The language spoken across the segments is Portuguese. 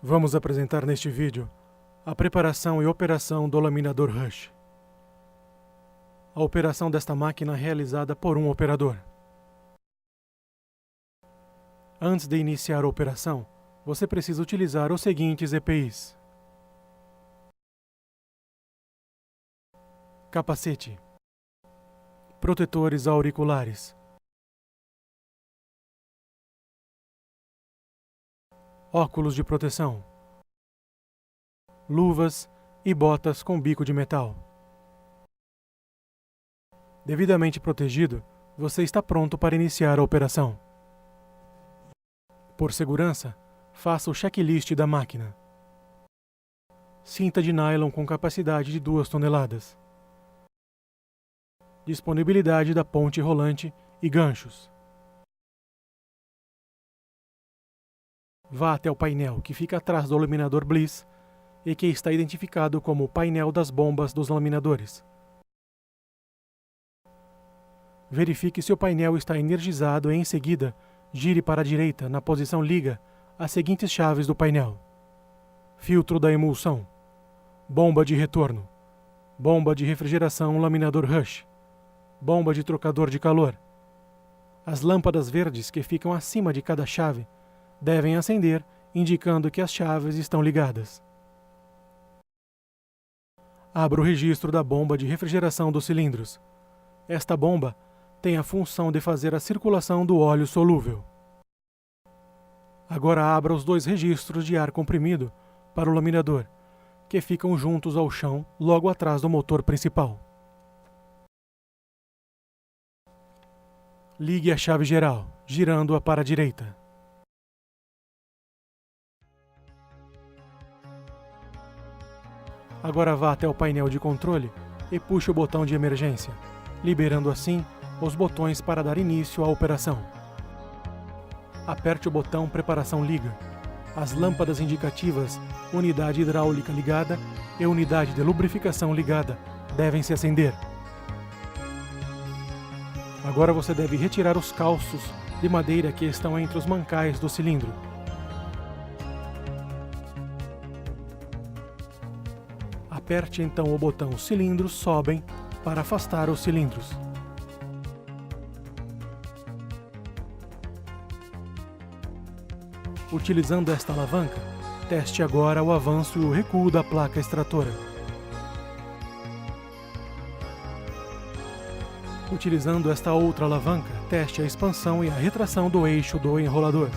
Vamos apresentar neste vídeo a preparação e operação do laminador Rush. A operação desta máquina é realizada por um operador. Antes de iniciar a operação, você precisa utilizar os seguintes EPIs: capacete, protetores auriculares, óculos de proteção, luvas e botas com bico de metal. Devidamente protegido, você está pronto para iniciar a operação. Por segurança, faça o checklist da máquina. Cinta de nylon com capacidade de 2 toneladas. Disponibilidade da ponte rolante e ganchos. Vá até o painel que fica atrás do laminador Bliss e que está identificado como o painel das bombas dos laminadores. Verifique se o painel está energizado e, em seguida, gire para a direita na posição liga as seguintes chaves do painel: filtro da emulsão, bomba de retorno, bomba de refrigeração laminador Rush, bomba de trocador de calor. As lâmpadas verdes que ficam acima de cada chave devem acender, indicando que as chaves estão ligadas. Abra o registro da bomba de refrigeração dos cilindros. Esta bomba tem a função de fazer a circulação do óleo solúvel. Agora abra os 2 registros de ar comprimido para o laminador, que ficam juntos ao chão logo atrás do motor principal. Ligue a chave geral, girando-a para a direita. Agora vá até o painel de controle e puxe o botão de emergência, liberando assim os botões para dar início à operação. Aperte o botão Preparação Liga. As lâmpadas indicativas Unidade Hidráulica ligada e Unidade de Lubrificação ligada devem se acender. Agora você deve retirar os calços de madeira que estão entre os mancais do cilindro. Aperte então o botão Cilindros sobem para afastar os cilindros. Utilizando esta alavanca, teste agora o avanço e o recuo da placa extratora. Utilizando esta outra alavanca, teste a expansão e a retração do eixo do enrolador.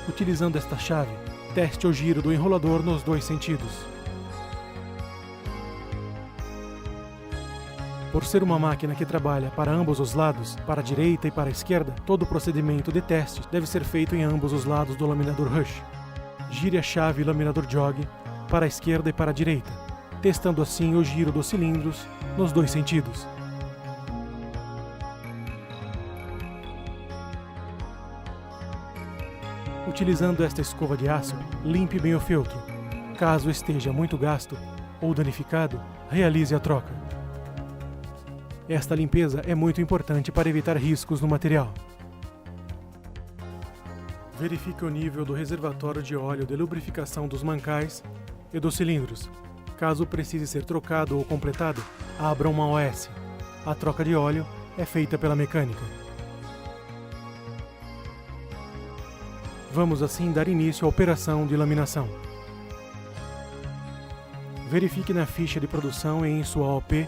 Utilizando esta chave, teste o giro do enrolador nos 2 sentidos. Por ser uma máquina que trabalha para ambos os lados, para a direita e para a esquerda, todo o procedimento de teste deve ser feito em ambos os lados do laminador Rush. Gire a chave laminador Jog para a esquerda e para a direita, testando assim o giro dos cilindros nos 2 sentidos. Utilizando esta escova de aço, limpe bem o filtro. Caso esteja muito gasto ou danificado, realize a troca. Esta limpeza é muito importante para evitar riscos no material. Verifique o nível do reservatório de óleo de lubrificação dos mancais e dos cilindros. Caso precise ser trocado ou completado, abra uma OS. A troca de óleo é feita pela mecânica. Vamos assim dar início à operação de laminação. Verifique na ficha de produção e em sua OP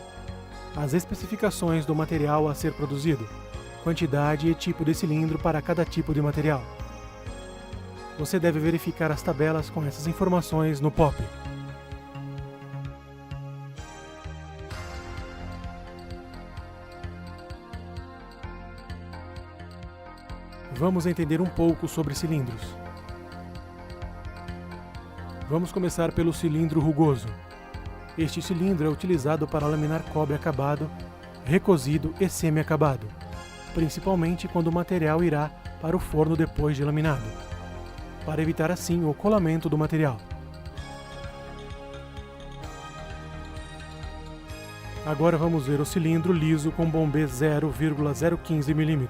as especificações do material a ser produzido, quantidade e tipo de cilindro para cada tipo de material. Você deve verificar as tabelas com essas informações no POP. Vamos entender um pouco sobre cilindros. Vamos começar pelo cilindro rugoso. Este cilindro é utilizado para laminar cobre acabado, recozido e semi-acabado, principalmente quando o material irá para o forno depois de laminado, para evitar assim o colamento do material. Agora vamos ver o cilindro liso com bombê 0,015 mm.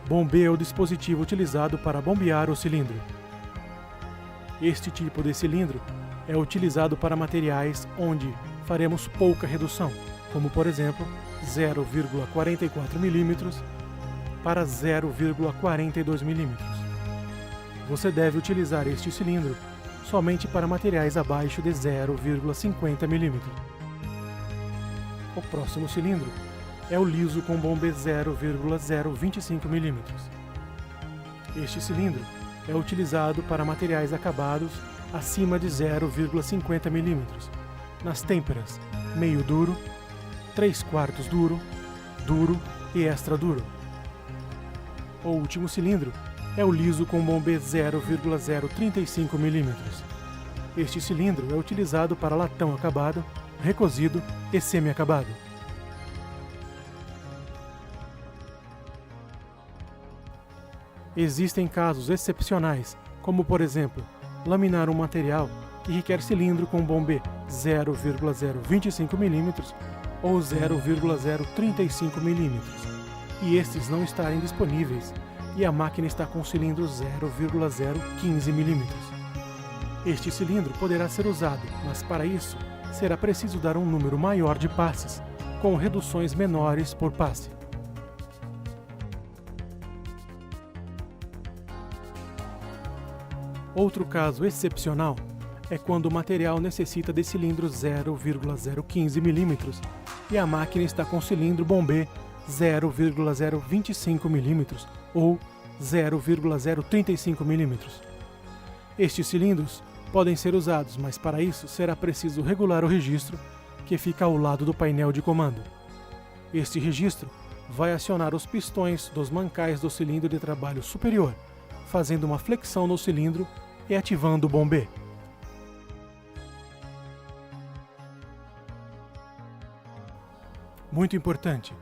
Bombê é o dispositivo utilizado para bombear o cilindro. Este tipo de cilindro é utilizado para materiais onde faremos pouca redução, como por exemplo 0,44 mm para 0,42 mm. Você deve utilizar este cilindro somente para materiais abaixo de 0,50 mm. O próximo cilindro é o liso com bombê 0,025 mm. Este cilindro é utilizado para materiais acabados acima de 0,50 mm, nas têmperas meio duro, 3/4 duro, duro e extra duro. O último cilindro é o liso com bombê 0,035 mm. Este cilindro é utilizado para latão acabado, recozido e semi-acabado. Existem casos excepcionais, como por exemplo, laminar um material que requer cilindro com bombê 0,025 mm ou 0,035 mm, e estes não estarem disponíveis e a máquina está com cilindro 0,015 mm. Este cilindro poderá ser usado, mas para isso será preciso dar um número maior de passes, com reduções menores por passe. Outro caso excepcional é quando o material necessita de cilindro 0,015 mm e a máquina está com cilindro bombê 0,025 mm ou 0,035 mm. Estes cilindros podem ser usados, mas para isso será preciso regular o registro que fica ao lado do painel de comando. Este registro vai acionar os pistões dos mancais do cilindro de trabalho superior, fazendo uma flexão no cilindro e ativando o bombê. Muito importante: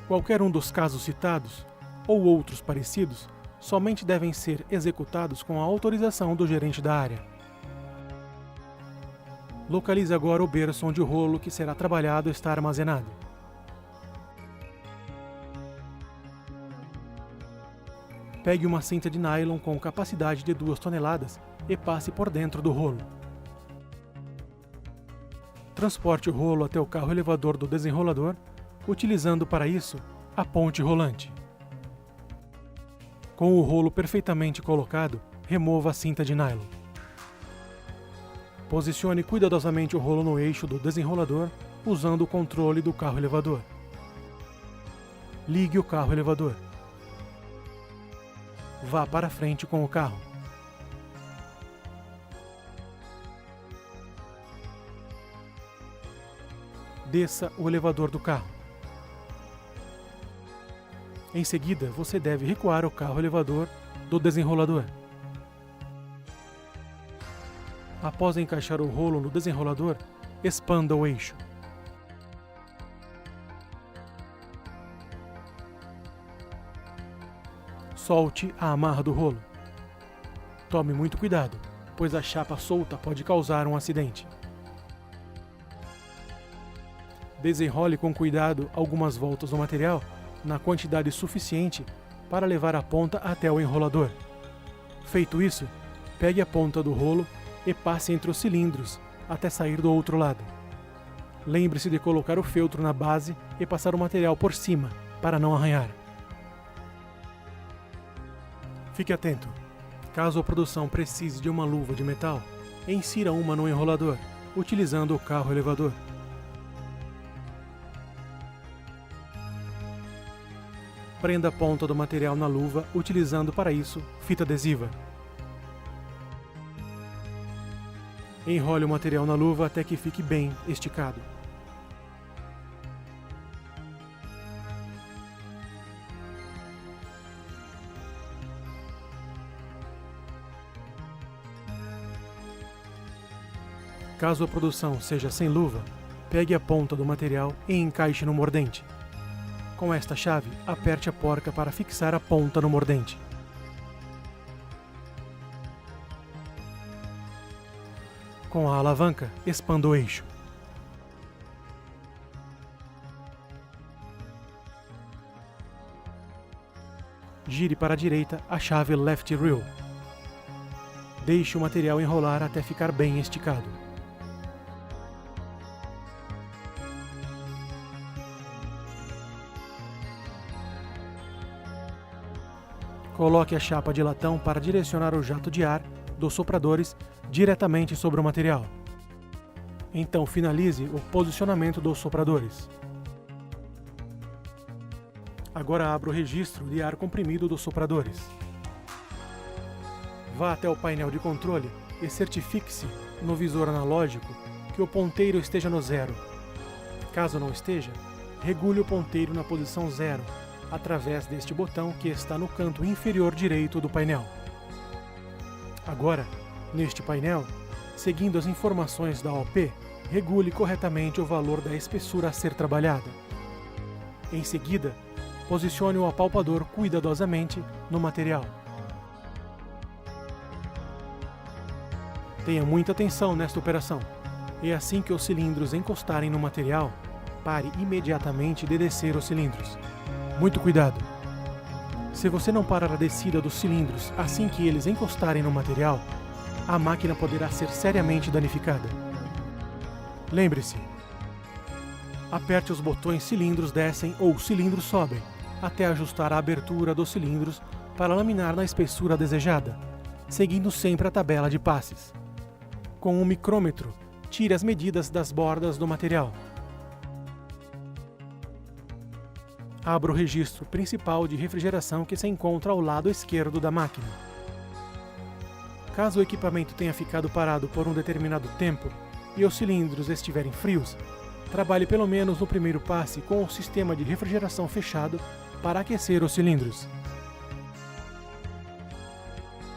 qualquer um dos casos citados, ou outros parecidos, somente devem ser executados com a autorização do gerente da área. Localize agora o berço onde o rolo que será trabalhado está armazenado. Pegue uma cinta de nylon com capacidade de 2 toneladas e passe por dentro do rolo. Transporte o rolo até o carro elevador do desenrolador, utilizando para isso a ponte rolante. Com o rolo perfeitamente colocado, remova a cinta de nylon. Posicione cuidadosamente o rolo no eixo do desenrolador, usando o controle do carro elevador. Ligue o carro elevador. Vá para frente com o carro. Desça o elevador do carro. Em seguida, você deve recuar o carro elevador do desenrolador. Após encaixar o rolo no desenrolador, expanda o eixo. Solte a amarra do rolo. Tome muito cuidado, pois a chapa solta pode causar um acidente. Desenrole com cuidado algumas voltas no material, na quantidade suficiente para levar a ponta até o enrolador. Feito isso, pegue a ponta do rolo e passe entre os cilindros até sair do outro lado. Lembre-se de colocar o feltro na base e passar o material por cima, para não arranhar. Fique atento. Caso a produção precise de uma luva de metal, insira uma no enrolador, utilizando o carro elevador. Prenda a ponta do material na luva, utilizando para isso fita adesiva. Enrole o material na luva até que fique bem esticado. Caso a produção seja sem luva, pegue a ponta do material e encaixe no mordente. Com esta chave, aperte a porca para fixar a ponta no mordente. Com a alavanca, expanda o eixo. gire para a direita a chave Left Reel. Deixe o material enrolar até ficar bem esticado. Coloque a chapa de latão para direcionar o jato de ar dos sopradores diretamente sobre o material. Então finalize o posicionamento dos sopradores. Agora abra o registro de ar comprimido dos sopradores. Vá até o painel de controle e certifique-se no visor analógico que o ponteiro esteja no 0. Caso não esteja, regule o ponteiro na posição 0 através deste botão que está no canto inferior direito do painel. Agora, neste painel, seguindo as informações da OP, regule corretamente o valor da espessura a ser trabalhada. Em seguida, posicione o apalpador cuidadosamente no material. Tenha muita atenção nesta operação, e assim que os cilindros encostarem no material, pare imediatamente de descer os cilindros. Muito cuidado! Se você não parar a descida dos cilindros assim que eles encostarem no material, a máquina poderá ser seriamente danificada. Lembre-se, aperte os botões cilindros descem ou cilindros sobem, até ajustar a abertura dos cilindros para laminar na espessura desejada, seguindo sempre a tabela de passes. Com um micrômetro, tire as medidas das bordas do material. Abra o registro principal de refrigeração que se encontra ao lado esquerdo da máquina. Caso o equipamento tenha ficado parado por um determinado tempo e os cilindros estiverem frios, trabalhe pelo menos no primeiro passe com o sistema de refrigeração fechado para aquecer os cilindros.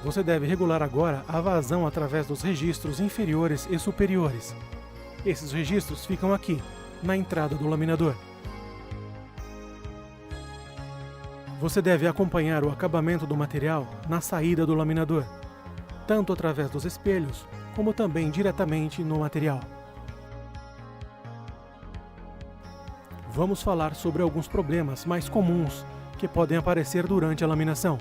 Você deve regular agora a vazão através dos registros inferiores e superiores. Esses registros ficam aqui, na entrada do laminador. Você deve acompanhar o acabamento do material na saída do laminador, tanto através dos espelhos, como também diretamente no material. Vamos falar sobre alguns problemas mais comuns que podem aparecer durante a laminação.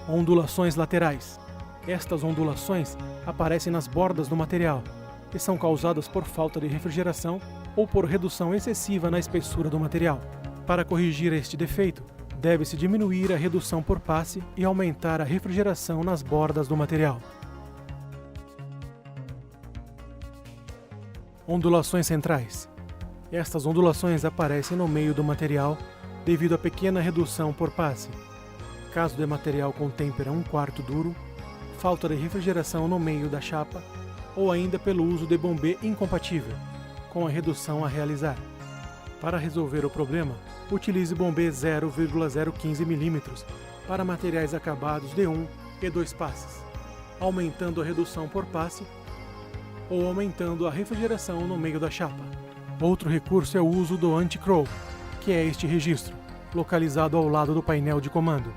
Ondulações laterais. Estas ondulações aparecem nas bordas do material e são causadas por falta de refrigeração ou por redução excessiva na espessura do material. Para corrigir este defeito, deve-se diminuir a redução por passe e aumentar a refrigeração nas bordas do material. Ondulações centrais. Estas ondulações aparecem no meio do material devido à pequena redução por passe. Caso de material com têmpera 1/4 duro, falta de refrigeração no meio da chapa ou ainda pelo uso de bombê incompatível, com a redução a realizar. Para resolver o problema, utilize bombê 0,015 mm para materiais acabados de 1 e 2 passes, aumentando a redução por passe ou aumentando a refrigeração no meio da chapa. Outro recurso é o uso do anti-crow, que é este registro, localizado ao lado do painel de comando.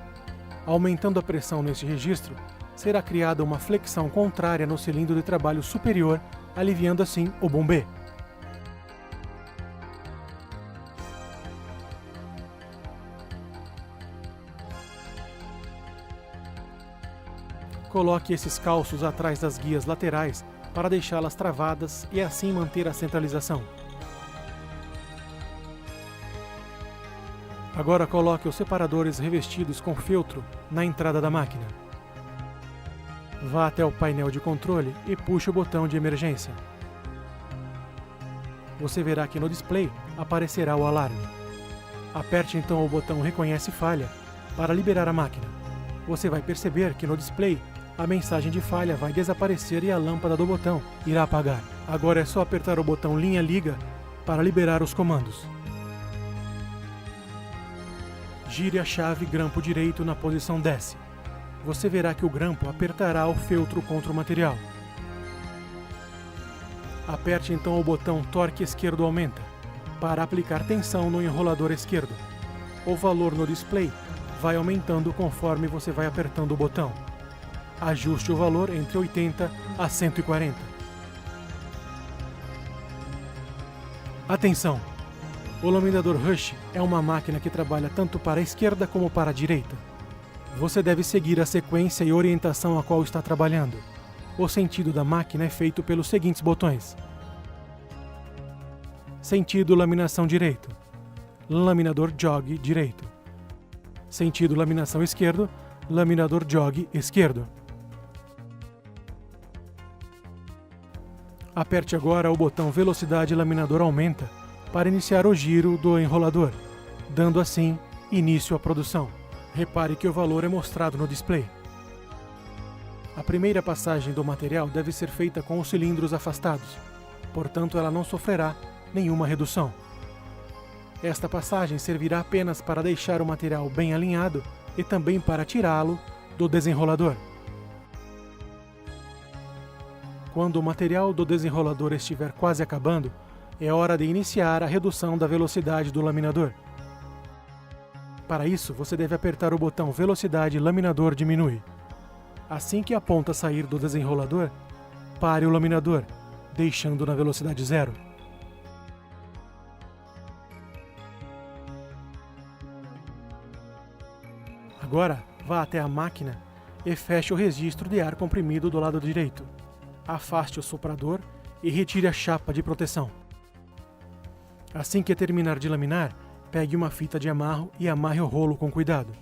Aumentando a pressão neste registro, será criada uma flexão contrária no cilindro de trabalho superior, aliviando assim o bombê. Coloque esses calços atrás das guias laterais para deixá-las travadas e assim manter a centralização. Agora coloque os separadores revestidos com feltro na entrada da máquina. Vá até o painel de controle e puxe o botão de emergência. Você verá que no display aparecerá o alarme. Aperte então o botão Reconhece falha para liberar a máquina. Você vai perceber que no display a mensagem de falha vai desaparecer e a lâmpada do botão irá apagar. Agora é só apertar o botão Linha Liga para liberar os comandos. Gire a chave grampo direito na posição desce. Você verá que o grampo apertará o feltro contra o material. Aperte então o botão Torque esquerdo aumenta para aplicar tensão no enrolador esquerdo. O valor no display vai aumentando conforme você vai apertando o botão. Ajuste o valor entre 80 a 140. Atenção! O laminador Rush é uma máquina que trabalha tanto para a esquerda como para a direita. Você deve seguir a sequência e orientação a qual está trabalhando. O sentido da máquina é feito pelos seguintes botões. Sentido laminação direito. Laminador jog direito. Sentido laminação esquerdo. Laminador jog esquerdo. Aperte agora o botão velocidade laminador aumenta para iniciar o giro do enrolador, dando assim início à produção. Repare que o valor é mostrado no display. A primeira passagem do material deve ser feita com os cilindros afastados, portanto ela não sofrerá nenhuma redução. Esta passagem servirá apenas para deixar o material bem alinhado e também para tirá-lo do desenrolador. Quando o material do desenrolador estiver quase acabando, é hora de iniciar a redução da velocidade do laminador. Para isso, você deve apertar o botão Velocidade Laminador Diminui. Assim que a ponta sair do desenrolador, pare o laminador, deixando na velocidade 0. Agora, vá até a máquina e feche o registro de ar comprimido do lado direito. Afaste o soprador e retire a chapa de proteção. Assim que terminar de laminar, pegue uma fita de amarro e amarre o rolo com cuidado.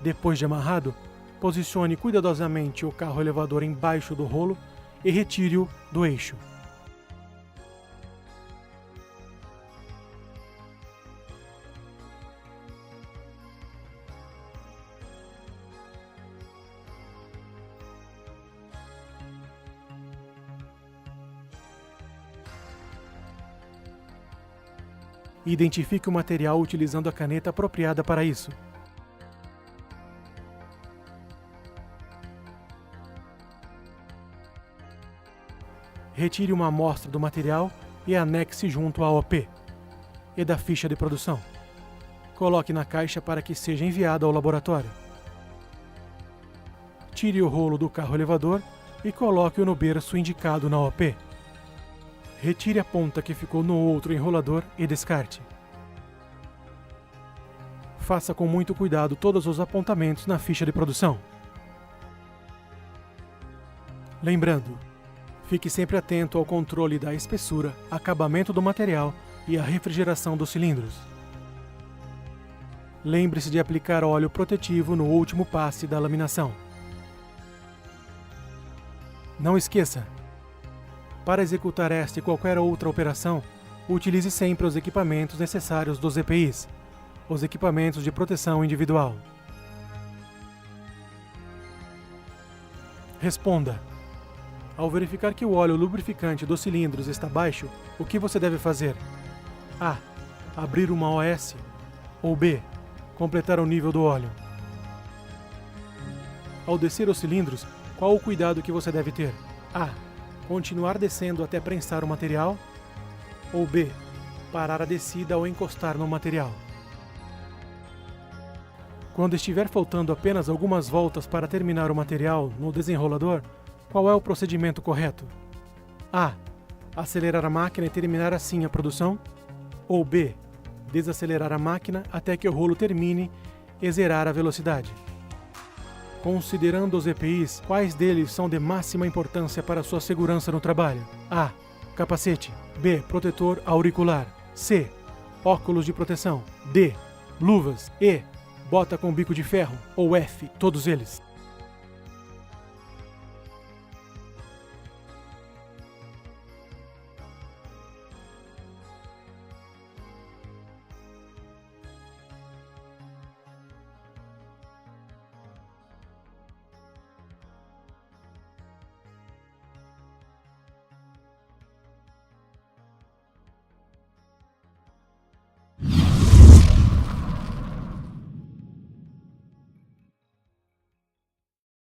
Depois de amarrado, posicione cuidadosamente o carro elevador embaixo do rolo e retire-o do eixo. Identifique o material utilizando a caneta apropriada para isso. Retire uma amostra do material e anexe junto à OP e da ficha de produção. Coloque na caixa para que seja enviada ao laboratório. Tire o rolo do carro elevador e coloque-o no berço indicado na OP. Retire a ponta que ficou no outro enrolador e descarte. Faça com muito cuidado todos os apontamentos na ficha de produção. Lembrando, fique sempre atento ao controle da espessura, acabamento do material e a refrigeração dos cilindros. Lembre-se de aplicar óleo protetivo no último passe da laminação. Não esqueça, para executar esta e qualquer outra operação, utilize sempre os equipamentos necessários dos EPIs, os equipamentos de proteção individual. Responda. Ao verificar que o óleo lubrificante dos cilindros está baixo, o que você deve fazer? A. Abrir uma OS. Ou B. Completar o nível do óleo. Ao descer os cilindros, qual o cuidado que você deve ter? A. Continuar descendo até prensar o material. Ou B. Parar a descida ao encostar no material. Quando estiver faltando apenas algumas voltas para terminar o material no desenrolador, qual é o procedimento correto? A. Acelerar a máquina e terminar assim a produção. Ou B. Desacelerar a máquina até que o rolo termine e zerar a velocidade. Considerando os EPIs, quais deles são de máxima importância para sua segurança no trabalho? A. Capacete. B. Protetor auricular. C. Óculos de proteção. D. Luvas. E. Bota com bico de ferro. Ou F. Todos eles.